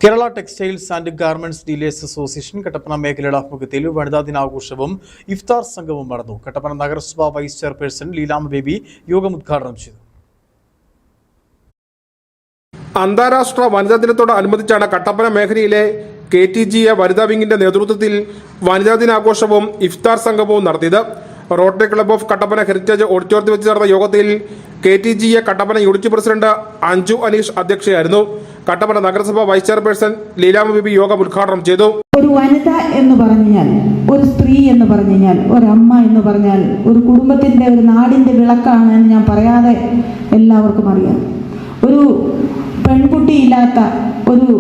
Kerala textiles and garments dealers association Kattappana മേഖലയുടെ ആഭിമുഖ്യത്തിൽ വനിതാ ദിനാഘോഷവും ഇഫ്താർ സംഗമവും നടന്നു. കട്ടപ്പന നഗരസഭ വൈസ് ചെയർപേഴ്സൺ ലീലാമ്മ ബേബി യോഗം ഉദ്ഘാടനം ചെയ്തു. അന്താരാഷ്ട്ര വനിതാ ദിനത്തോടനുബന്ധിച്ചാണ് കട്ടപ്പന മേഖലയിലെ KTGA വനിതാ വിംഗിന്റെ നേതൃത്വത്തിൽ വനിതാ ദിനാഘോഷവും ഇഫ്താർ സംഗമവും നടത്തിയത്. Rotary club of Kattappana heritage ഓഡിറ്റോറിയത്തിൽ വെച്ച് നടന്ന യോഗത്തിൽ KTGA Kattappana unit president Anju Aneesh അധ്യക്ഷയായിരുന്നു. കട്ടപ്പന നഗരസഭ വൈസ് ചെയർപേഴ്സൺ ലീലാമ്മ ബേബി യോഗം ഉദ്ഘാടനം ചെയ്തു. ഒരു വനിത എന്ന് പറഞ്ഞാൽ, ഒരു സ്ത്രീ എന്ന് പറഞ്ഞാൽ, ഒരമ്മ എന്ന് പറഞ്ഞാൽ ഒരു കുടുംബത്തിന്റെ, ഒരു നാടിന്റെ വിളക്കാണ് എന്ന് ഞാൻ പറയാതെ എല്ലാവർക്കും അറിയാം. ഒരു പെൺകുട്ടിയില്ലാത്ത, ഒരു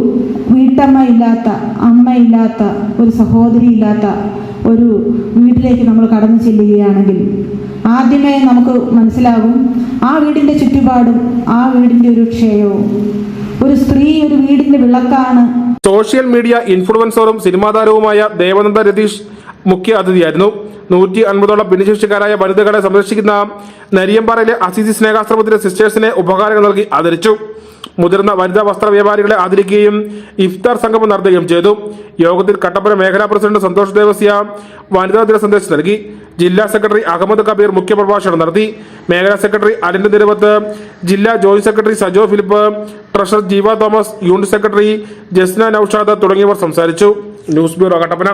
വീട്ടമ്മ ഇല്ലാത്ത, അമ്മയില്ലാത്ത, ഒരു സഹോദരി ഇല്ലാത്ത ഒരു വീട്ടിലേക്ക് നമ്മൾ കടന്നു ചെല്ലുകയാണെങ്കിൽ ആദ്യമേ നമുക്ക് മനസ്സിലാകും ആ വീടിന്റെ ചുറ്റുപാടും, ആ വീടിന്റെ ഒരു ക്ഷയവും. ഒരു സ്ത്രീ ഒരു വീടിന്റെ വിളക്കാണ്. സോഷ്യൽ മീഡിയ ഇൻഫ്ലുവൻസറും സിനിമാ താരവുമായ ദേവനന്ദ രതീഷ് മുഖ്യ അതിഥിയായിരുന്നു. 150ഓളം ഭിന്നശേഷിക്കാരായ വനിതകളെ സംരക്ഷിക്കുന്ന നരിയമ്പാറയിലെ അസീസി സ്നേഹാശ്രമത്തിലെ സിസ്റ്റേഴ്സിനെ ഉപഹാരങ്ങൾ നൽകി ആദരിച്ചു. മുതിർന്ന വനിതാ വസ്ത്ര വ്യാപാരികളെ ആദരിക്കുകയും ഇഫ്താർ സംഗമം നടത്തുകയും ചെയ്തു. യോഗത്തിൽ കട്ടപ്പന മേഖലാ പ്രസിഡന്റ് സന്തോഷ് ദേവസ്യ വനിതാ ദിന സന്ദേശം നൽകി. ജില്ലാ സെക്രട്ടറി അഹമ്മദ് കബീർ മുഖ്യപ്രഭാഷണം നടത്തി. മേഖലാ സെക്രട്ടറി അലിന്റെ നിരവത്ത്, ജില്ലാ joint secretary Sajo Philip, treasurer Jeeva Thomas, unit secretary Jasna Naushad തുടങ്ങിയവർ സംസാരിച്ചു. News bureau Kattappana.